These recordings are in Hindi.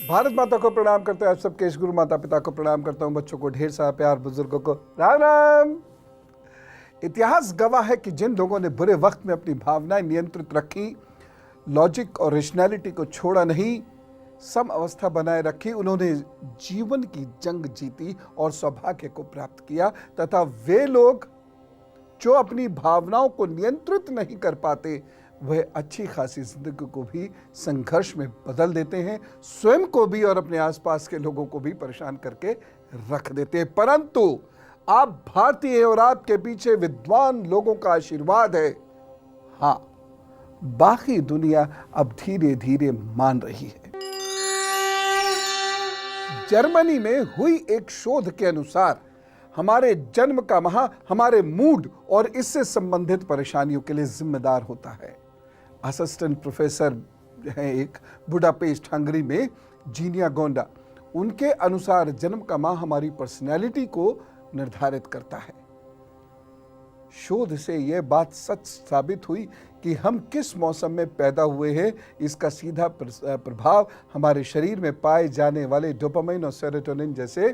भारत माता को प्रणाम करते हैं, आप सबके इस गुरु माता पिता को प्रणाम करता हूं, बच्चों को ढेर सारा प्यार, बुजुर्गों को राम राम। इतिहास गवाह है कि जिन लोगों ने बुरे वक्त में अपनी भावनाएं नियंत्रित रखी, लॉजिक और रेशनैलिटी को छोड़ा नहीं, सम अवस्था बनाए रखी, उन्होंने जीवन की जंग जीती और सौभाग्य को प्राप्त किया। तथा वे लोग जो अपनी भावनाओं को नियंत्रित नहीं कर पाते, वह अच्छी खासी जिंदगी को भी संघर्ष में बदल देते हैं, स्वयं को भी और अपने आसपास के लोगों को भी परेशान करके रख देते हैं। परंतु आप भारतीय हैं और आपके पीछे विद्वान लोगों का आशीर्वाद है। हाँ, बाकी दुनिया अब धीरे धीरे मान रही है। जर्मनी में हुई एक शोध के अनुसार हमारे जन्म का माह हमारे मूड और इससे संबंधित परेशानियों के लिए जिम्मेदार होता है। असिस्टेंट प्रोफेसर हैं एक बुडापेस्ट हंगरी में, जीनिया गोंडा, उनके अनुसार जन्म का माह हमारी पर्सनैलिटी को निर्धारित करता है। शोध से यह बात सच साबित हुई कि हम किस मौसम में पैदा हुए हैं, इसका सीधा प्रभाव हमारे शरीर में पाए जाने वाले डोपामाइन और सेरोटोनिन जैसे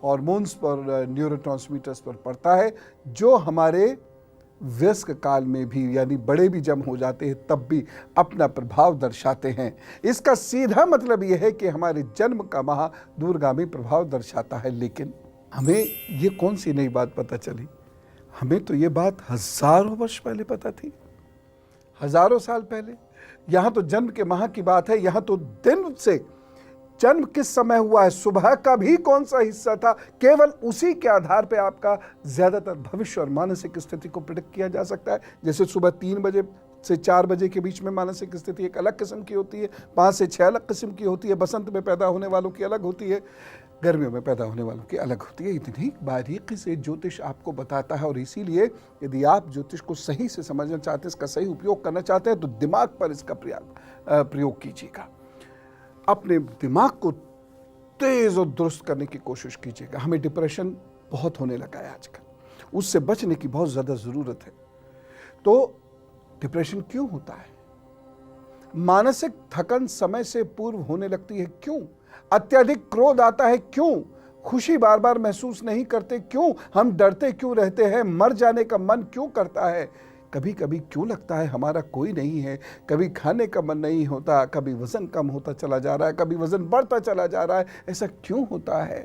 हार्मोन्स पर, न्यूरोट्रांसमीटर्स पर पड़ता है, जो हमारे वयस्क काल में भी, यानी बड़े भी जब हो जाते हैं तब भी अपना प्रभाव दर्शाते हैं। इसका सीधा मतलब यह है कि हमारे जन्म का माह दूरगामी प्रभाव दर्शाता है। लेकिन हमें ये कौन सी नई बात पता चली? हमें तो ये बात हजारों वर्ष पहले पता थी, हजारों साल पहले। यहाँ तो जन्म के माह की बात है, यहाँ तो दिन से जन्म किस समय हुआ है, सुबह का भी कौन सा हिस्सा था, केवल उसी के आधार पर आपका ज्यादातर भविष्य और मानसिक स्थिति को प्रेडिक्ट किया जा सकता है। जैसे सुबह 3 बजे से 4 बजे के बीच में मानसिक स्थिति एक अलग किस्म की होती है, 5 से 6 अलग किस्म की होती है, बसंत में पैदा होने वालों की अलग होती है, गर्मियों में पैदा होने वालों की अलग होती है। इतनी बारीकी से ज्योतिष आपको बताता है, और इसीलिए यदि आप ज्योतिष को सही से समझना चाहते हैं, इसका सही उपयोग करना चाहते हैं, तो दिमाग पर इसका प्रयोग कीजिएगा। अपने दिमाग को तेज और दुरुस्त करने की कोशिश कीजिएगा। हमें डिप्रेशन बहुत होने लगा है आजकल, उससे बचने की बहुत ज्यादा जरूरत है। तो डिप्रेशन क्यों होता है? मानसिक थकन समय से पूर्व होने लगती है, क्यों? अत्यधिक क्रोध आता है, क्यों? खुशी बार बार महसूस नहीं करते, क्यों? हम डरते क्यों रहते हैं? मर जाने का मन क्यों करता है? कभी कभी क्यों लगता है हमारा कोई नहीं है? कभी खाने का मन नहीं होता, कभी वजन कम होता चला जा रहा है, कभी वजन बढ़ता चला जा रहा है। ऐसा क्यों होता है?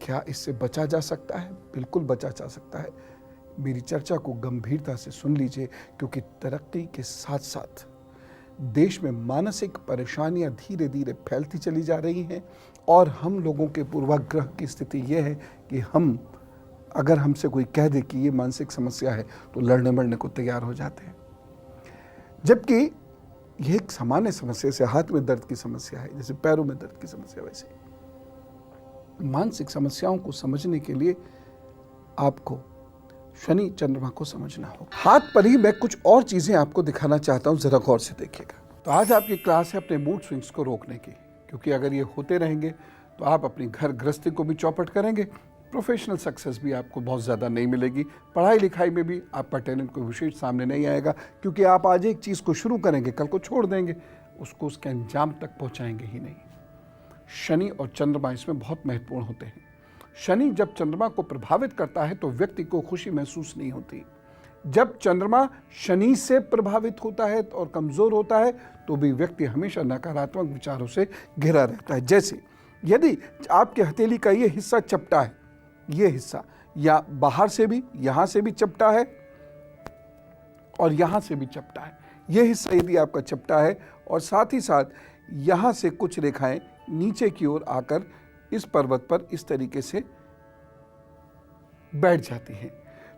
क्या इससे बचा जा सकता है? बिल्कुल बचा जा सकता है। मेरी चर्चा को गंभीरता से सुन लीजिए, क्योंकि तरक्की के साथ साथ देश में मानसिक परेशानियां धीरे धीरे फैलती चली जा रही हैं, और हम लोगों के पूर्वाग्रह की स्थिति यह है कि हम, अगर हमसे कोई कह दे कि ये मानसिक समस्या है, तो लड़ने मरने को तैयार हो जाते हैं। जबकि यह एक सामान्य समस्या, जैसे हाथ में दर्द की समस्या है, जैसे पैरों में दर्द की समस्या, वैसे मानसिक समस्याओं को समझने के लिए आपको शनि चंद्रमा को समझना होगा। हाथ पर ही मैं कुछ और चीजें आपको दिखाना चाहता हूं, जरा गौर से देखिएगा। तो आज आपकी क्लास है अपने मूड स्विंग्स को रोकने की, क्योंकि अगर ये होते रहेंगे तो आप अपनी घर गृहस्थी को भी चौपट करेंगे, प्रोफेशनल सक्सेस भी आपको बहुत ज़्यादा नहीं मिलेगी, पढ़ाई लिखाई में भी आपका टैलेंट कोई विशेष सामने नहीं आएगा, क्योंकि आप आज एक चीज़ को शुरू करेंगे, कल को छोड़ देंगे, उसको उसके अंजाम तक पहुंचाएंगे ही नहीं। शनि और चंद्रमा इसमें बहुत महत्वपूर्ण होते हैं। शनि जब चंद्रमा को प्रभावित करता है तो व्यक्ति को खुशी महसूस नहीं होती। जब चंद्रमा शनि से प्रभावित होता है और कमजोर होता है, तो भी व्यक्ति हमेशा नकारात्मक विचारों से घिरा रहता है। जैसे यदि आपके हथेली का ये हिस्सा चपटा है, ये हिस्सा, या बाहर से भी, यहां से भी चपटा है और यहां से भी चपटा है, ये हिस्सा यदि आपका चपटा है और साथ ही साथ यहां से कुछ रेखाएं नीचे की ओर आकर इस पर्वत पर इस तरीके से बैठ जाती हैं,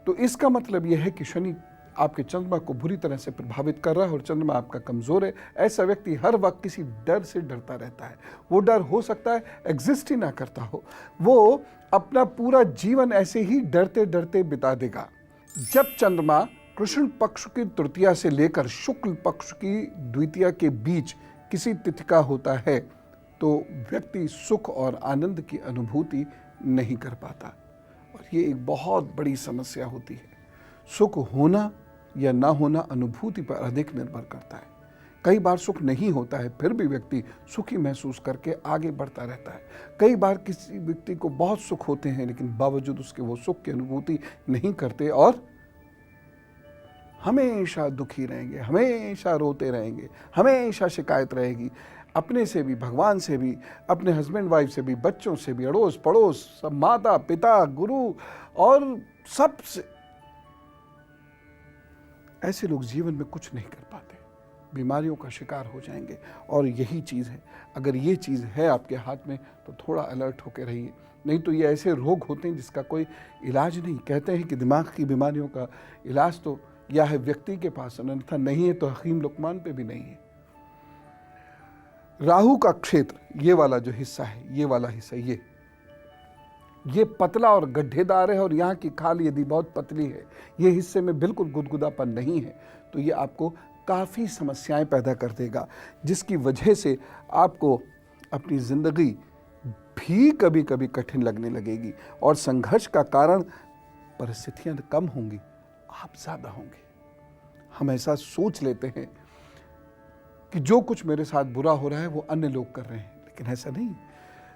तो इसका मतलब यह है कि शनि आपके चंद्रमा को बुरी तरह से प्रभावित कर रहा है और चंद्रमा आपका कमजोर है। ऐसा व्यक्ति हर वक्त किसी डर से डरता रहता है। वो डर हो सकता है एग्जिस्ट ही ना करता हो, वो अपना पूरा जीवन ऐसे ही डरते डरते बिता देगा। जब चंद्रमा कृष्ण पक्ष की तृतीया से लेकर शुक्ल पक्ष की द्वितीया के बीच किसी तिथि का होता है, तो व्यक्ति सुख और आनंद की अनुभूति नहीं कर पाता, और ये एक बहुत बड़ी समस्या होती है। सुख होना या ना होना अनुभूति पर अधिक निर्भर करता है। कई बार सुख नहीं होता है, फिर भी व्यक्ति सुखी महसूस करके आगे बढ़ता रहता है। कई बार किसी व्यक्ति को बहुत सुख होते हैं, लेकिन बावजूद उसके वो सुख की अनुभूति नहीं करते और हमेशा दुखी रहेंगे, हमेशा रोते रहेंगे, हमेशा शिकायत रहेगी, अपने से भी, भगवान से भी, अपने हस्बैंड वाइफ से भी, बच्चों से भी, अड़ोस पड़ोस, सब, माता पिता, गुरु और सबसे। ऐसे लोग जीवन में कुछ नहीं कर पाते, बीमारियों का शिकार हो जाएंगे। और यही चीज़ है, अगर ये चीज़ है आपके हाथ में तो थोड़ा अलर्ट होकर रहिए, नहीं तो ये ऐसे रोग होते हैं जिसका कोई इलाज नहीं। कहते हैं कि दिमाग की बीमारियों का इलाज तो या है व्यक्ति के पास, अन्यथा नहीं है तो हकीम लुकमान पे भी नहीं है। राहु का क्षेत्र, ये वाला जो हिस्सा है, ये वाला हिस्सा, ये पतला और गड्ढेदार है, और यहाँ की खाल यदि बहुत पतली है, ये हिस्से में बिल्कुल गुदगुदापन नहीं है, तो ये आपको काफ़ी समस्याएं पैदा कर देगा, जिसकी वजह से आपको अपनी ज़िंदगी भी कभी कभी कठिन लगने लगेगी और संघर्ष का कारण परिस्थितियां कम होंगी, आप ज़्यादा होंगे। हम ऐसा सोच लेते हैं कि जो कुछ मेरे साथ बुरा हो रहा है वो अन्य लोग कर रहे हैं, लेकिन ऐसा नहीं।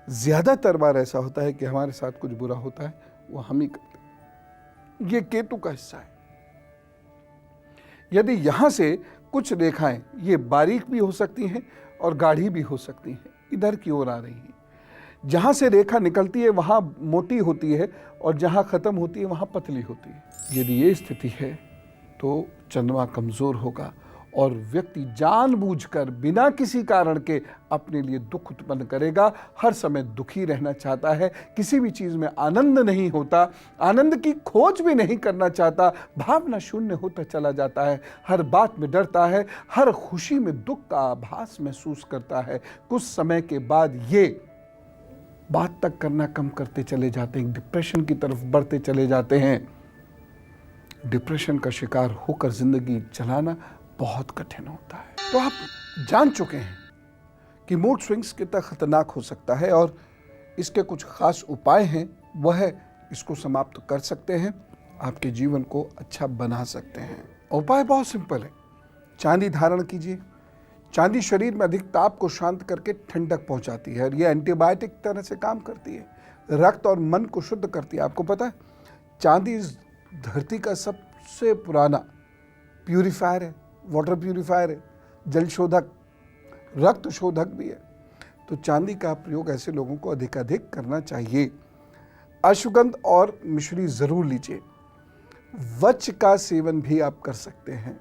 ज़्यादातर बार ऐसा होता है कि हमारे साथ कुछ बुरा होता है वो हम ही करते हैं। ये केतु का हिस्सा है। यदि यहाँ से कुछ रेखाएं, ये बारीक भी हो सकती हैं और गाढ़ी भी हो सकती हैं, इधर की ओर आ रही हैं। जहाँ से रेखा निकलती है वहाँ मोटी होती है और जहाँ ख़त्म होती है वहाँ पतली होती है। यदि ये स्थिति है तो चंद्रमा कमज़ोर होगा और व्यक्ति जानबूझकर बिना किसी कारण के अपने लिए दुख उत्पन्न करेगा, हर समय दुखी रहना चाहता है, किसी भी चीज़ में आनंद नहीं होता, आनंद की खोज भी नहीं करना चाहता, भावना शून्य होता चला जाता है, हर बात में डरता है, हर खुशी में दुख का आभास महसूस करता है। कुछ समय के बाद ये बात तक करना कम करते चले जाते हैं, डिप्रेशन की तरफ बढ़ते चले जाते हैं। डिप्रेशन का शिकार होकर जिंदगी चलाना बहुत कठिन होता है। तो आप जान चुके हैं कि मूड स्विंग्स कितना खतरनाक हो सकता है और इसके कुछ खास उपाय हैं, वह है इसको समाप्त कर सकते हैं, आपके जीवन को अच्छा बना सकते हैं। उपाय बहुत सिंपल है। चांदी धारण कीजिए। चांदी शरीर में अधिक ताप को शांत करके ठंडक पहुंचाती है और यह एंटीबायोटिक तरह से काम करती है, रक्त और मन को शुद्ध करती है। आपको पता है चांदी इस धरती का सबसे पुराना प्यूरिफायर है, वाटर प्यूरिफायर है, जल शोधक, रक्त शोधक भी है। तो चांदी का प्रयोग ऐसे लोगों को अधिकाधिक करना चाहिए। अश्वगंध और मिश्री जरूर लीजिए। वच का सेवन भी आप कर सकते हैं।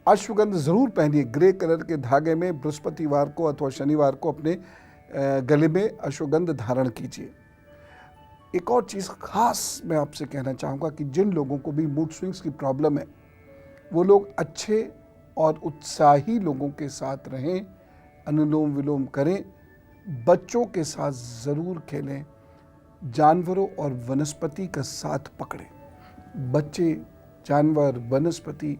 अश्वगंध जरूर पहनिए, ग्रे कलर के धागे में बृहस्पतिवार को अथवा शनिवार को अपने गले में अश्वगंध धारण कीजिए। एक और चीज़ खास मैं आपसे कहना चाहूँगा कि जिन लोगों को भी मूड स्विंग्स की प्रॉब्लम है, वो लोग अच्छे और उत्साही लोगों के साथ रहें, अनुलोम विलोम करें, बच्चों के साथ ज़रूर खेलें, जानवरों और वनस्पति का साथ पकड़ें। बच्चे, जानवर, वनस्पति,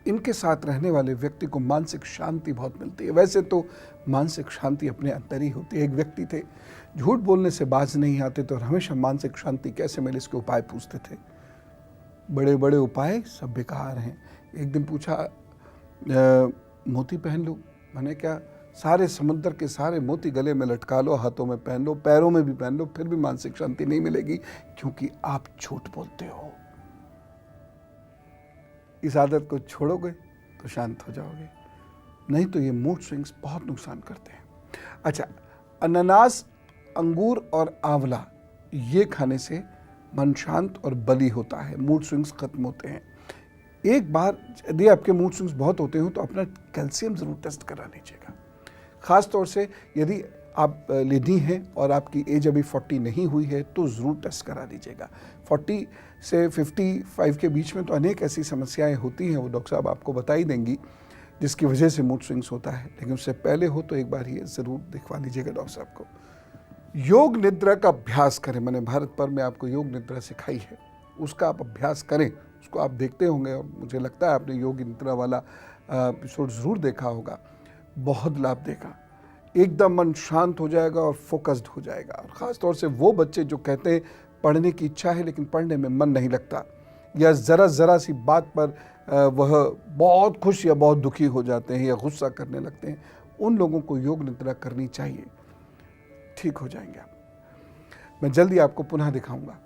इनके साथ रहने वाले व्यक्ति को मानसिक शांति बहुत मिलती है। वैसे तो मानसिक शांति अपने अंदर ही होती है। एक व्यक्ति थे, झूठ बोलने से बाज नहीं आते तो हमेशा मानसिक शांति कैसे मिले इसके उपाय पूछते थे। बड़े बड़े उपाय सब बेकार हैं। एक दिन पूछा मोती पहन लो, मैंने क्या, सारे समुद्र के सारे मोती गले में लटका लो, हाथों में पहन लो, पैरों में भी पहन लो, फिर भी मानसिक शांति नहीं मिलेगी, क्योंकि आप झूठ बोलते हो। इस आदत को छोड़ोगे तो शांत हो जाओगे, नहीं तो ये मूड स्विंग्स बहुत नुकसान करते हैं। अच्छा, अनानास, अंगूर और आंवला ये खाने से मन शांत और बली होता है, मूड स्विंग्स खत्म होते हैं। एक बार यदि आपके मूड स्विंग्स बहुत होते हो तो अपना कैल्शियम ज़रूर टेस्ट करा लीजिएगा। ख़ास तौर से यदि आप लेडी हैं और आपकी एज अभी 40 नहीं हुई है तो ज़रूर टेस्ट करा लीजिएगा। 40 से 55 के बीच में तो अनेक ऐसी समस्याएं होती हैं, वो डॉक्टर साहब आपको बता ही देंगी, जिसकी वजह से मूड स्विंग्स होता है। लेकिन उससे पहले हो तो एक बार ये ज़रूर दिखवा लीजिएगा डॉक्टर साहब को। योग निद्रा का अभ्यास करें। मैंने भारत पर में आपको योग निद्रा सिखाई है, उसका आप अभ्यास करें। उसको आप देखते होंगे और मुझे लगता है आपने योग निद्रा वाला एपिसोड ज़रूर देखा होगा। बहुत लाभ देगा, एकदम मन शांत हो जाएगा और फोकस्ड हो जाएगा। और ख़ास तौर से वो बच्चे जो कहते हैं पढ़ने की इच्छा है लेकिन पढ़ने में मन नहीं लगता, या ज़रा सी बात पर वह बहुत खुश या बहुत दुखी हो जाते हैं या गुस्सा करने लगते हैं, उन लोगों को योग निद्रा करनी चाहिए, ठीक हो जाएंगे आप। मैं जल्दी आपको पुनः दिखाऊंगा।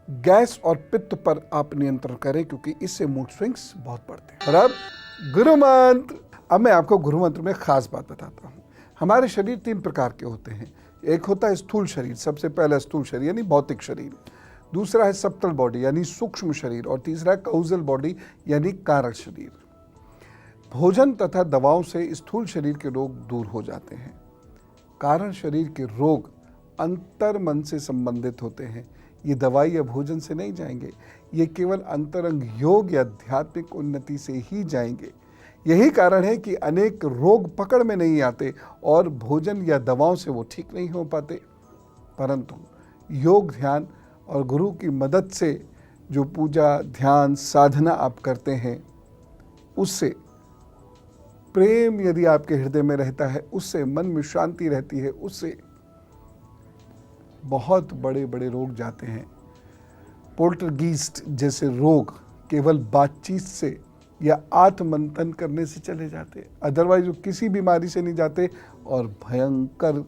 गैस और पित्त पर आप नियंत्रण करें, क्योंकि इससे मूड स्विंग्स बहुत बढ़ते हैं। और अब गुरु मंत्र। अब मैं आपको गुरु मंत्र में खास बात बताता हूँ। हमारे शरीर 3 प्रकार के होते हैं। एक होता है स्थूल शरीर, सबसे पहला स्थूल शरीर यानी भौतिक शरीर। दूसरा है सब्टल बॉडी यानी सूक्ष्म शरीर, और तीसरा है काउजल बॉडी यानी कारण शरीर। भोजन तथा दवाओं से स्थूल शरीर के रोग दूर हो जाते हैं। कारण शरीर के रोग अंतर मन से संबंधित होते हैं। ये दवाई या भोजन से नहीं जाएंगे, ये केवल अंतरंग योग या आध्यात्मिक उन्नति से ही जाएंगे। यही कारण है कि अनेक रोग पकड़ में नहीं आते और भोजन या दवाओं से वो ठीक नहीं हो पाते। परंतु योग, ध्यान और गुरु की मदद से जो पूजा, ध्यान, साधना आप करते हैं, उससे प्रेम यदि आपके हृदय में रहता है, उससे मन में शांति रहती है, उससे बहुत बड़े बड़े रोग जाते हैं। पोल्टरगीस्ट जैसे रोग केवल बातचीत से या आत्ममंथन करने से चले जाते, अदरवाइज वो किसी बीमारी से नहीं जाते और भयंकर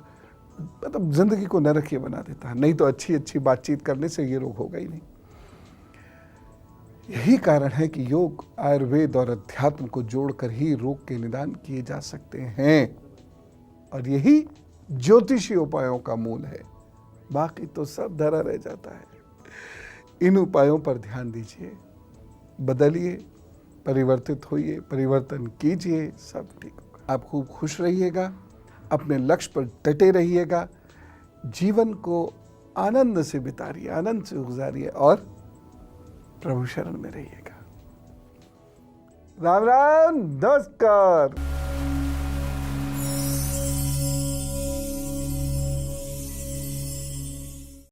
मतलब जिंदगी को नरकीय बना देता है। नहीं तो अच्छी अच्छी बातचीत करने से ये रोग होगा ही नहीं। यही कारण है कि योग, आयुर्वेद और अध्यात्म को जोड़कर ही रोग के निदान किए जा सकते हैं, और यही ज्योतिषी उपायों का मूल है। बाकी तो सब धरा रह जाता है। इन उपायों पर ध्यान दीजिए, बदलिए, परिवर्तित होइए, परिवर्तन कीजिए, सब ठीक होगा। आप खूब खुश रहिएगा, अपने लक्ष्य पर डटे रहिएगा, जीवन को आनंद से बिताइए, आनंद से गुजारिए और प्रभु शरण में रहिएगा। राम राम, नमस्कार।